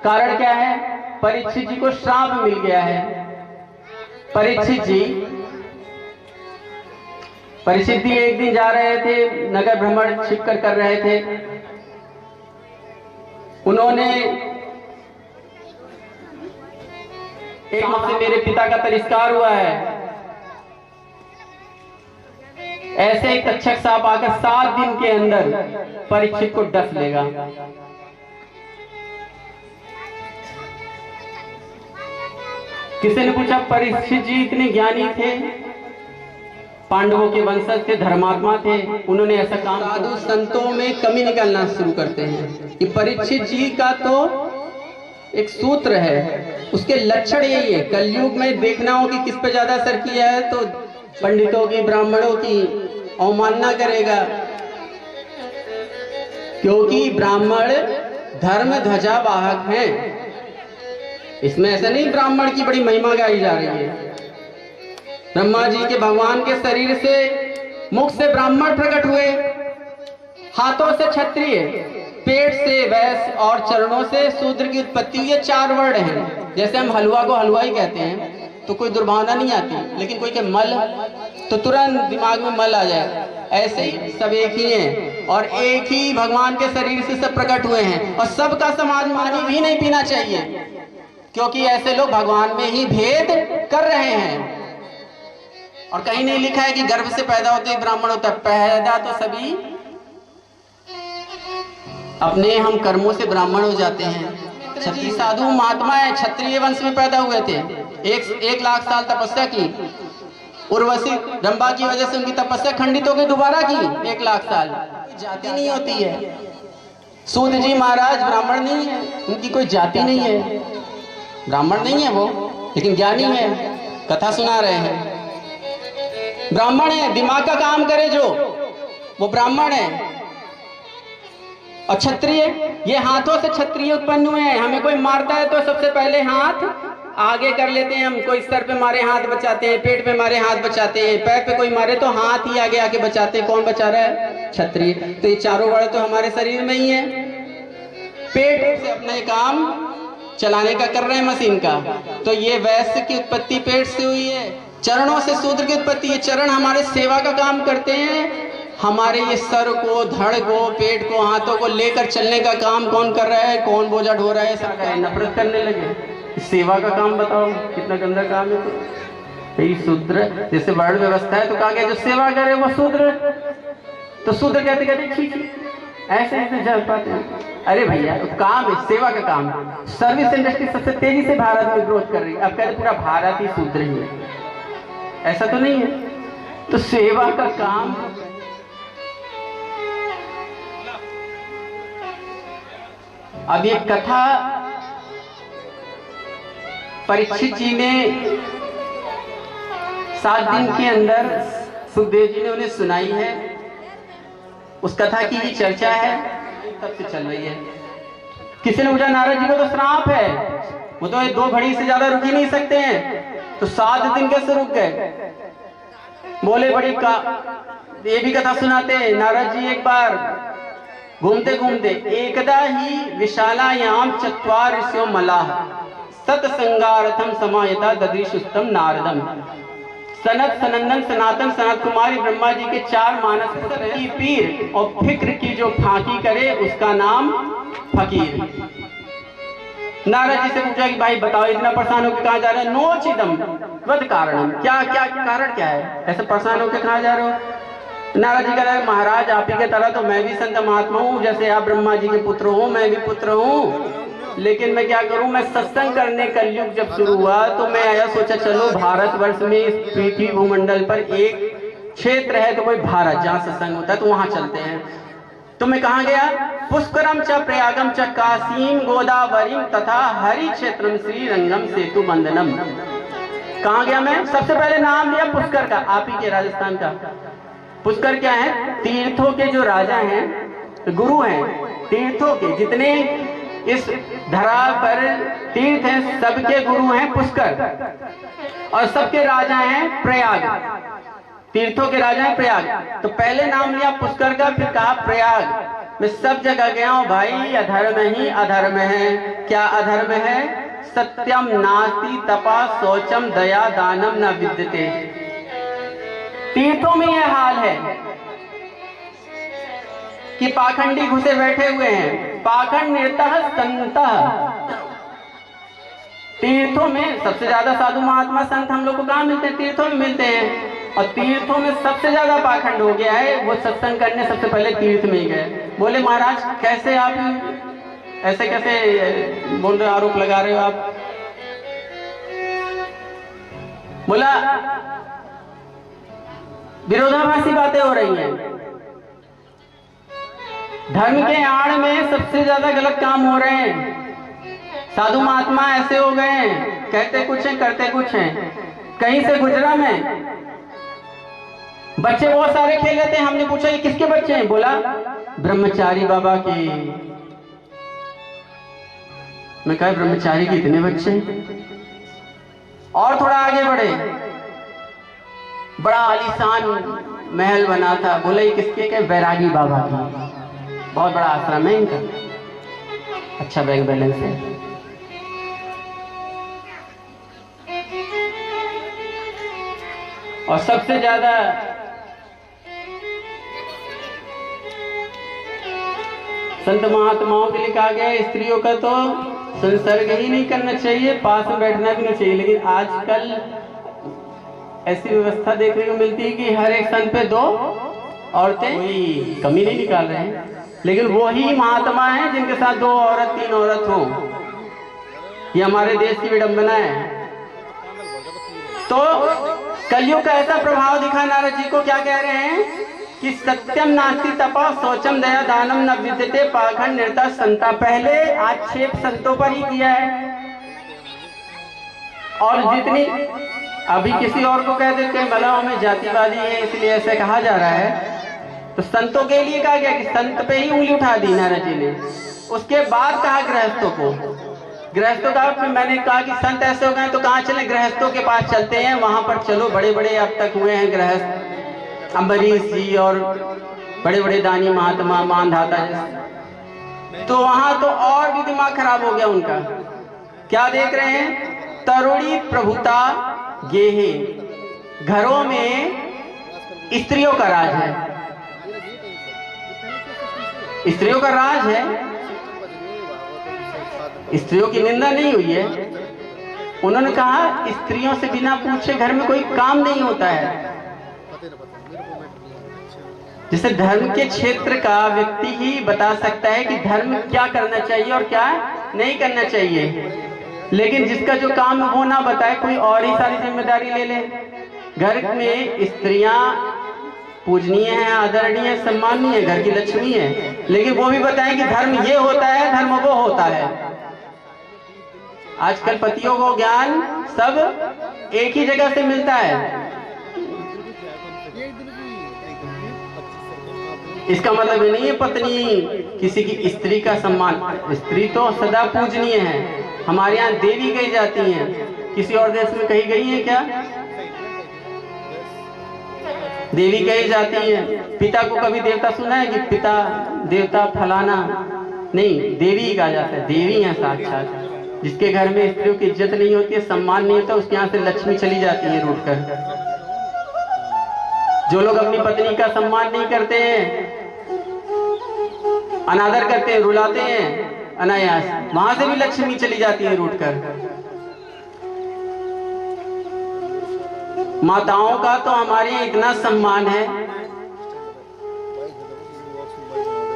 कारण क्या है? परीक्षित जी को श्राप मिल गया है। परीक्षित जी एक दिन जा रहे थे, नगर भ्रमण छिपकर कर रहे थे। उन्होंने एक से मेरे पिता का तिरस्कार हुआ है, ऐसे ही तक्षक सांप आकर 7 दिन के अंदर परीक्षित को डस लेगा। किसी ने पूछा, परीक्षित जी इतने ज्ञानी थे, पांडवों के वंशज थे, धर्मात्मा थे, उन्होंने ऐसा काम? साधु संतों में कमी निकालना शुरू करते हैं कि परीक्षित जी का तो एक सूत्र है, उसके लक्षण यही है। कलयुग में देखना हो कि किस पे ज्यादा असर किया है, तो पंडितों की, ब्राह्मणों की अवमानना करेगा, क्योंकि ब्राह्मण धर्म ध्वजा वाहक हैं। इसमें ऐसा नहीं ब्राह्मण की बड़ी महिमा गाई जा रही है। ब्रह्मा जी के भगवान के शरीर से, मुख से ब्राह्मण प्रकट हुए, हाथों से क्षत्रिय, पेट से वैश्य और चरणों से शूद्र की उत्पत्ति हुई। ये 4 वर्ण हैं। जैसे हम हलवा को हलवाई कहते हैं तो कोई दुर्भावना नहीं आती, लेकिन कोई के मल तो तुरंत दिमाग में मल आ जाए। ऐसे ही सब एक ही हैं और एक ही भगवान के शरीर से सब प्रकट हुए हैं। और सबका समाज पानी भी नहीं पीना चाहिए, क्योंकि ऐसे लोग भगवान में ही भेद कर रहे हैं। और कहीं नहीं लिखा है कि गर्भ से पैदा होते ही ब्राह्मण होता है। पैदा तो सभी अपने हम कर्मों से ब्राह्मण हो जाते हैं। क्षत्रिय साधु महात्मा है, क्षत्रिय वंश में पैदा हुए थे। 1 लाख साल तपस्या की, उर्वशी रंभा की वजह से उनकी तपस्या खंडित हो गई, दोबारा की 1 लाख साल। जाति नहीं होती है। सूत जी महाराज ब्राह्मण नहीं है, उनकी कोई जाति नहीं है, ब्राह्मण नहीं है वो, लेकिन ज्ञानी है, कथा सुना रहे हैं। ब्राह्मण है, दिमाग का काम करे जो, वो ब्राह्मण है। और क्षत्रिय, ये हाथों से क्षत्रिय उत्पन्न हुए हैं। हमें कोई मारता है तो सबसे पहले हाथ आगे कर लेते हैं, हम कोई सर पे मारे हाथ बचाते हैं, पेट पे मारे हाथ बचाते हैं, पैर पे कोई मारे तो हाथ ही आगे आके बचाते हैं। कौन बचा रहा है? क्षत्रिय। तो ये 4 वर्ण तो हमारे शरीर में ही है। पेट से अपना काम चलाने का कर रहे हैं, मशीन का। तो ये वैश्य की उत्पत्ति पेट से हुई है। चरणों से शूद्र की उत्पत्ति। ये चरण हमारे सेवा का काम करते हैं। हमारे ये सर को, धड़ को, पेट को, हाथों को लेकर चलने का काम कौन कर रहा है? कौन बोझा ढो रहा है? सब नफरत करने लगे। सेवा का काम बताओ कितना गंदा काम है। तो यही शूद्र, जैसे वर्ण व्यवस्था है तो कहा गया जो सेवा करे वो शूद्र। तो शूद्र कहते कहते छी ऐसे ऐसे जल पाते हैं। अरे भैया, तो काम है, सेवा का काम। सर्विस इंडस्ट्री सबसे तेजी से भारत में ग्रोथ कर रही है। अब कहते पूरा भारत ही शूद्र ही है, ऐसा तो नहीं है। तो सेवा का काम। अब ये कथा परीक्षित जी ने 7 दिन के अंदर सुखदेव जी ने उन्हें सुनाई है। उस कथा की ही चर्चा है, तब से चल रही है। किसी ने पूछा, नारद जी को तो श्राप है, वो तो 2 घड़ी से ज्यादा रुक ही नहीं सकते हैं, तो 7 दिन कैसे रुक गए? बोले बड़ी ये भी कथा सुनाते हैं। नारद जी एक बार घूमते घूमते, एकदा ही विशालायाम चत्वार ऋषियो मलाह सत्संगार्थम समायता ददृशुस्तम नारदम। सनत, सनंदन, सनातन, सनत कुमारी ब्रह्मा जी के 4 मानस पुत्र की पीर और फिक्र की जो फांकी करे उसका नाम फकीर। नारद जी से पूछा कि भाई बताओ, इतना परेशान होकर कहाँ जा रहे हैं? नोचिदम वद कारणम, क्या क्या कारण क्या है, ऐसे परेशान होकर कहाँ जा रहे हो? नारद जी कह रहे हैं, महाराज आप ही के तरह तो मैं भी संत महात्मा हूँ, जैसे आप ब्रह्मा जी के पुत्र हो मैं भी पुत्र हूँ, लेकिन मैं क्या करूं, मैं सत्संग करने का युग जब शुरू हुआ तो मैं आया, सोचा चलो भारतवर्ष में इस पृथ्वी भूमंडल पर एक क्षेत्र है तो कोई भारत, जहाँ सत्संग होता है तो वहां चलते हैं। तो मैं कहाँ गया? पुष्करम च प्रयागम च काशीम गोदावरीम तथा हरि क्षेत्रम श्रीरंगम सेतु बंदनम। कहाँ गया मैं? सबसे पहले नाम लिया पुष्कर का, आप ही के राजस्थान का। पुष्कर क्या है? तीर्थों के जो राजा हैं, गुरु हैं, तीर्थों के जितने इस धरा पर तीर्थ हैं सबके गुरु हैं पुष्कर, और सबके राजा हैं प्रयाग। तीर्थों के राजा हैं प्रयाग। तो पहले नाम लिया पुष्कर का, फिर कहा प्रयाग। मैं सब जगह गया हूं भाई, अधर्म ही अधर्म है। क्या अधर्म है? सत्यम नास्ति तपा शौचम दया दानम न विद्यते। तीर्थों में यह हाल है कि पाखंडी घुसे बैठे हुए हैं। पाखंड निर्तः संतः। तीर्थों में सबसे ज्यादा साधु महात्मा संत हम लोग को कहाँ मिलते हैं? तीर्थों में मिलते हैं। और तीर्थों में सबसे ज्यादा पाखंड हो गया है। वो सत्संग करने सबसे पहले तीर्थ में ही गए। बोले महाराज कैसे आप ऐसे कैसे बोल रहे, आरोप लगा रहे हो आप? बोला विरोधाभासी बातें हो रही हैं। धर्म के आड़ में सबसे ज्यादा गलत काम हो रहे हैं। साधु महात्मा ऐसे हो गए हैं, कहते कुछ हैं करते कुछ हैं। कहीं से गुजरा मैं, बच्चे बहुत सारे खेल रहे थे। हमने पूछा ये किसके बच्चे हैं? बोला ब्रह्मचारी बाबा के। मैं कहा ब्रह्मचारी के इतने बच्चे हैं? और थोड़ा आगे बढ़े, बड़ा आलीशान महल बना था। बोला ये किसके? कहे बैरागी बाबा की। बहुत बड़ा आश्रम है इनका, अच्छा बैंक बैलेंस है। और सबसे ज्यादा संत महात्माओं के लिए कहा गया है स्त्रियों का तो संसर्ग ही नहीं करना चाहिए, पास में बैठना भी नहीं चाहिए। लेकिन आजकल ऐसी व्यवस्था देखने को मिलती है कि हर एक संत पे 2 औरतें, कोई कमी नहीं निकाल रहे हैं। लेकिन वो ही महात्मा हैं जिनके साथ 2 औरत 3 औरत हो। ये हमारे देश की विडंबना है। तो कलयुग का ऐसा प्रभाव दिखा नारद जी को। क्या कह रहे हैं कि सत्यम नास्ति तपा शौचम दया दानम न विद्यते पाखंड निर्ता संता। पहले आक्षेप संतों पर ही किया है। और जितनी अभी किसी और को कह देते हैं भला हमें जातिवादी है इसलिए ऐसे कहा जा रहा है, तो संतों के लिए कहा गया कि संत पे ही उंगली उठा दी नारद जी ने। उसके बाद कहा गृहस्थों को। गृहस्थों का फिर मैंने कहा कि संत ऐसे हो गए तो कहाँ चले? गृहस्थों के पास चलते हैं, वहां पर चलो। बड़े बड़े अब तक हुए हैं गृहस्थ, अम्बरीश जी और बड़े बड़े दानी महात्मा मानधाता जैसे। तो वहां तो और भी दिमाग खराब हो गया उनका। क्या देख रहे हैं? तरुणी प्रभुता गेहे। घरों में स्त्रियों का राज है, स्त्रियों का राज है। स्त्रियों की निंदा नहीं हुई है। उन्होंने कहा स्त्रियों से बिना पूछे घर में कोई काम नहीं होता है। जैसे धर्म के क्षेत्र का व्यक्ति ही बता सकता है कि धर्म क्या करना चाहिए और क्या नहीं करना चाहिए, लेकिन जिसका जो काम वो ना बताए, कोई और ही सारी जिम्मेदारी ले ले। घर में स्त्रियां पूजनीय है, आदरणीय है, सम्माननीय है, घर की लक्ष्मी है, लेकिन वो भी बताएं कि धर्म ये होता है, धर्म वो होता है। आजकल पतियों को ज्ञान सब एक ही जगह से मिलता है। इसका मतलब ये नहीं है पत्नी किसी की स्त्री का सम्मान। स्त्री तो सदा पूजनीय है। हमारे यहाँ देवी कही जाती हैं, किसी और देश में कही गई है क्या? देवी कही जाती है। पिता को कभी देवता सुना है कि पिता देवता फलाना? नहीं, देवी ही कहा जाता है। देवी है साक्षात। जिसके घर में स्त्रियों की इज्जत नहीं होती है, सम्मान नहीं होता, उसके यहाँ से लक्ष्मी चली जाती है रूठ कर। जो लोग अपनी पत्नी का सम्मान नहीं करते हैं, अनादर करते हैं, रुलाते हैं अनायास, वहां से भी लक्ष्मी चली जाती है रूठ कर। माताओं का तो हमारे यहाँ इतना सम्मान है।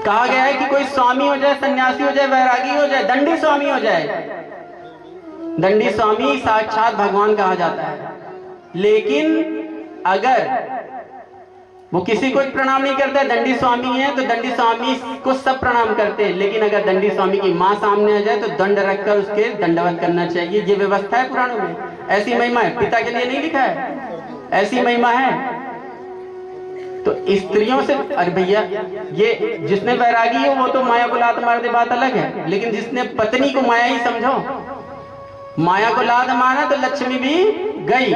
कहा गया है कि कोई स्वामी हो जाए, सन्यासी हो जाए, वैरागी हो जाए, दंडी स्वामी हो जाए, दंडी स्वामी साक्षात भगवान कहा जाता है। लेकिन अगर वो किसी को प्रणाम नहीं करता है, दंडी स्वामी है तो दंडी स्वामी को सब प्रणाम करते हैं, लेकिन अगर दंडी स्वामी की माँ सामने आ जाए तो दंड रखकर उसके दंडवत करना चाहिए। ये व्यवस्था है पुराणों में, ऐसी महिमा है। पिता के लिए नहीं लिखा है, ऐसी महिमा है। तो स्त्रियों से, अरे भैया ये जिसने वैरागी हो वो तो माया को लात मार दे, बात अलग है, लेकिन जिसने पत्नी को माया ही समझो, माया को लात मारा तो लक्ष्मी भी गई।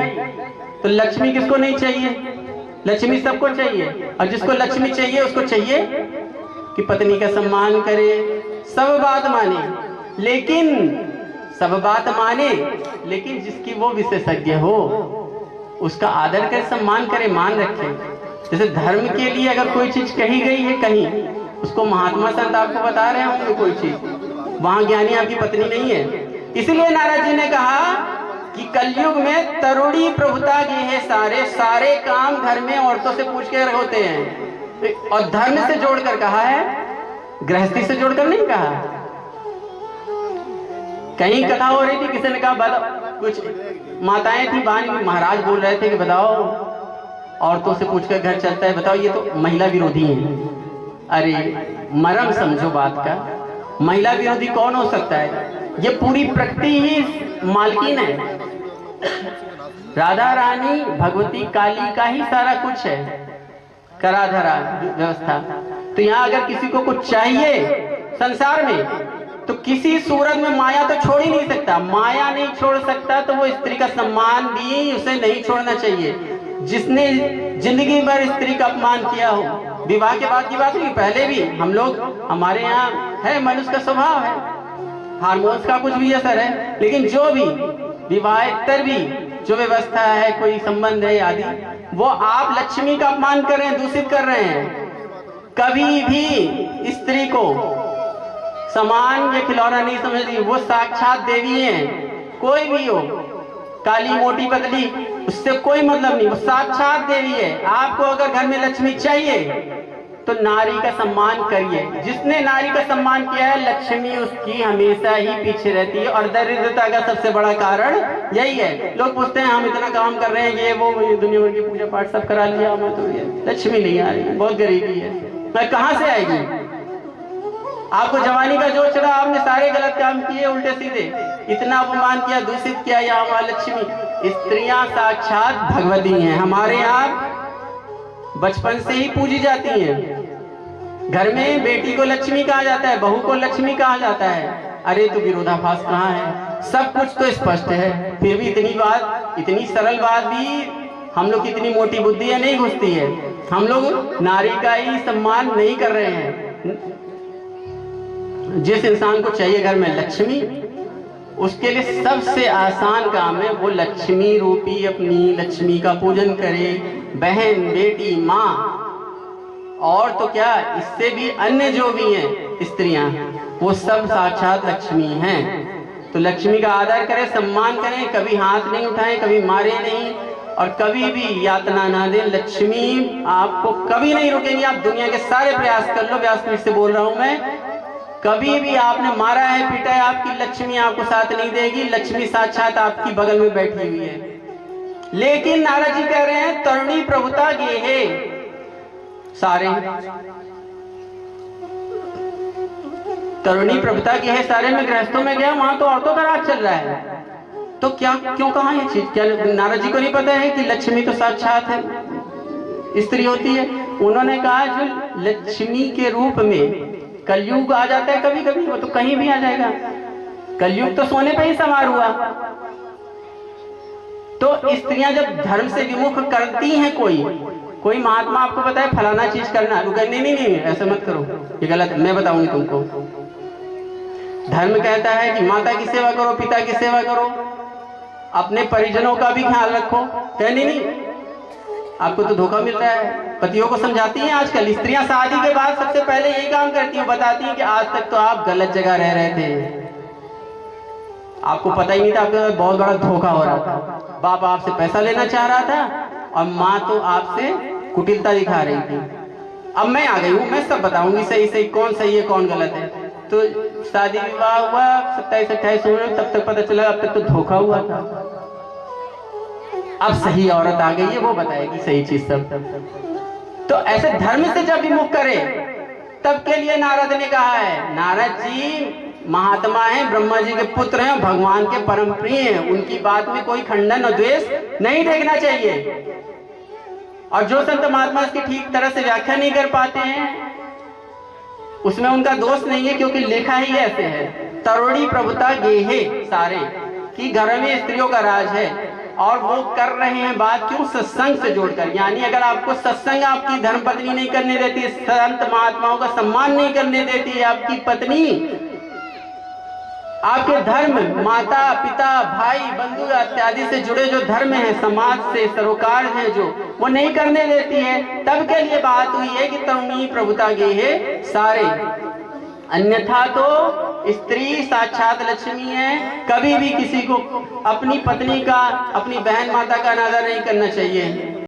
तो लक्ष्मी किसको नहीं चाहिए? लक्ष्मी सबको चाहिए, और जिसको लक्ष्मी चाहिए उसको चाहिए कि पत्नी का सम्मान करे, सब बात माने, लेकिन सब बात माने लेकिन जिसकी वो विशेषज्ञ हो उसका आदर करे, सम्मान करे, मान रखे। जैसे धर्म के लिए अगर कोई चीज कही गई है कहीं, उसको महात्मा संत आपको बता रहे होंगे कोई चीज, वहां ज्ञानी आपकी पत्नी नहीं है। इसलिए नारद जी ने कहा कि कलयुग में तरुणी प्रभुता के है सारे, सारे काम घर में औरतों से पूछ के होते हैं। और धर्म से जोड़कर कहा है, गृहस्थी से जोड़कर नहीं कहा। कहीं कथा हो रही थी, किसी ने कहा कुछ माताएं थी, बानी महाराज बोल रहे थे कि बताओ औरतों से पूछकर घर चलता है, बताओ ये तो महिला विरोधी है। अरे मर्म समझो बात का, महिला विरोधी कौन हो सकता है? ये पूरी प्रकृति ही मालकिन है। राधा रानी भगवती काली का ही सारा कुछ है, करा धरा व्यवस्था। तो यहाँ अगर किसी को कुछ चाहिए संसार में तो किसी सूरत में माया तो छोड़ ही नहीं सकता। माया नहीं छोड़ सकता तो वो स्त्री का सम्मान भी उसे नहीं छोड़ना चाहिए। जिसने जिंदगी भर स्त्री का अपमान किया हो, विवाह के बाद की बात नहीं, पहले भी हम लोग, हमारे यहाँ है, मनुष्य का स्वभाव है, हार्मोन्स का कुछ भी असर है, लेकिन जो भी विवाहेतर भी जो व्यवस्था है, कोई संबंध है आदि, वो आप लक्ष्मी का अपमान कर रहे हैं, दूषित कर रहे हैं। कभी भी स्त्री को समान या खिलौना नहीं समझती, वो साक्षात देवी है। कोई भी हो, काली मोटी पतली, उससे कोई मतलब नहीं, वो साक्षात देवी है। आपको अगर घर में लक्ष्मी चाहिए तो नारी का सम्मान करिए। जिसने नारी का सम्मान किया है, लक्ष्मी उसकी हमेशा ही पीछे रहती है। और दरिद्रता का सबसे बड़ा कारण यही है। लोग पूछते हैं हम इतना काम कर रहे हैं, ये वो दुनिया भर की पूजा पाठ सब करा लिया, मैं तो ये लक्ष्मी नहीं आ रही, बहुत गरीबी है, मैं कहाँ से आएगी? आपको जवानी का जोश चढ़ा, आपने सारे गलत काम किए, उल्टे सीधे, इतना अपमान किया, दूषित किया। यहाँ वहाँ लक्ष्मी, स्त्रियां साक्षात भगवती हैं। हमारे यहाँ बचपन से ही पूजी जाती हैं। घर में बेटी को लक्ष्मी कहा जाता है, बहू को लक्ष्मी कहा जाता है। अरे तो विरोधाभास कहाँ है? सब कुछ तो स्पष्ट है, फिर भी इतनी बात, इतनी सरल बात भी हम लोग की इतनी मोटी बुद्धि है, नहीं घुसती है। हम लोग नारी का ही सम्मान नहीं कर रहे हैं। जिस इंसान को चाहिए घर में लक्ष्मी, उसके लिए सबसे आसान काम है वो लक्ष्मी रूपी अपनी लक्ष्मी का पूजन करे। बहन, बेटी, माँ, और तो क्या, इससे भी अन्य जो भी हैं स्त्रियां, वो सब साक्षात लक्ष्मी हैं। तो लक्ष्मी का आदर करें, सम्मान करें, कभी हाथ नहीं उठाएं, कभी मारे नहीं, और कभी भी यातना ना दें। लक्ष्मी आपको कभी नहीं रुकेंगी। आप दुनिया के सारे प्रयास कर लो, व्यासपीठ से बोल रहा हूं मैं, कभी भी आपने मारा है, पीटा है, आपकी लक्ष्मी आपको साथ नहीं देगी। लक्ष्मी साक्षात आपकी बगल में बैठी हुई है। लेकिन नारद जी कह रहे हैं तरुणी प्रभुता गे है सारे, तरुणी प्रभुता की है सारे में। गृहस्थों में गया, वहां तो औरतों का राज चल रहा है। तो क्या, क्यों कहा ये चीज? क्या नारद जी को नहीं पता है कि लक्ष्मी तो साक्षात है स्त्री होती है? उन्होंने कहा जो लक्ष्मी के रूप में कलयुग आ जाता है कभी कभी, वो तो कहीं भी आ जाएगा। कलयुग तो सोने पे ही सवार हुआ। तो स्त्रियां जब धर्म से विमुख करती हैं, कोई महात्मा आपको बताए फलाना चीज करना, वो कहते नहीं नहीं ऐसा मत करो, ये गलत है, मैं बताऊंगी तुमको। धर्म कहता है कि माता की सेवा करो, पिता की सेवा करो, अपने परिजनों का भी ख्याल रखो। कहने नहीं, आपको तो धोखा मिल रहा है। पतियों को समझाती हैं आजकल स्त्रियां, शादी के बाद सबसे पहले यही काम करती हैं, बताती हैं कि आज तक तो आप गलत जगह रह रहे थे, आपको पता ही नहीं था, आपको बहुत बड़ा धोखा हो रहा था। बाप आपसे पैसा लेना चाह रहा था और माँ तो आपसे कुटिलता दिखा रही थी। अब मैं आ गई हूँ, मैं सब बताऊंगी सही सही, कौन सही है कौन गलत है। तो शादी विवाह हुआ 27-28 उम्र, तब तक पता चला अब तक तो धोखा हुआ था। अब सही औरत आ गई है, वो बताएगी सही चीज सब। तो ऐसे धर्म से जब विमुख करे, तब के लिए नारद ने कहा है, नारद जी महात्मा हैं, ब्रह्मा जी के पुत्र हैं, भगवान के परम प्रिय हैं, उनकी बात में कोई खंडन और द्वेष नहीं देखना चाहिए। और जो संत महात्मा इसकी ठीक तरह से व्याख्या नहीं कर पाते हैं, उसमें उनका दोष नहीं है, क्योंकि लिखा ही ऐसे है, तरुणी प्रभुता गेहे सारे, कि घर में स्त्रियों का राज है। और वो कर रहे हैं बात क्यों? सत्संग से जोड़कर। यानी अगर आपको सत्संग आपकी धर्मपत्नी नहीं करने देती, संत महात्माओं का सम्मान नहीं करने देती है आपकी पत्नी, आपके धर्म, माता पिता भाई बंधु इत्यादि से जुड़े जो धर्म है, समाज से सरोकार है जो, वो नहीं करने देती है, तब के लिए बात हुई है कि तरुणी प्रभुता गए है सारे। अन्यथा तो स्त्री साक्षात लक्ष्मी है, कभी भी किसी को अपनी पत्नी का, अपनी बहन माता का अनादर नहीं करना चाहिए।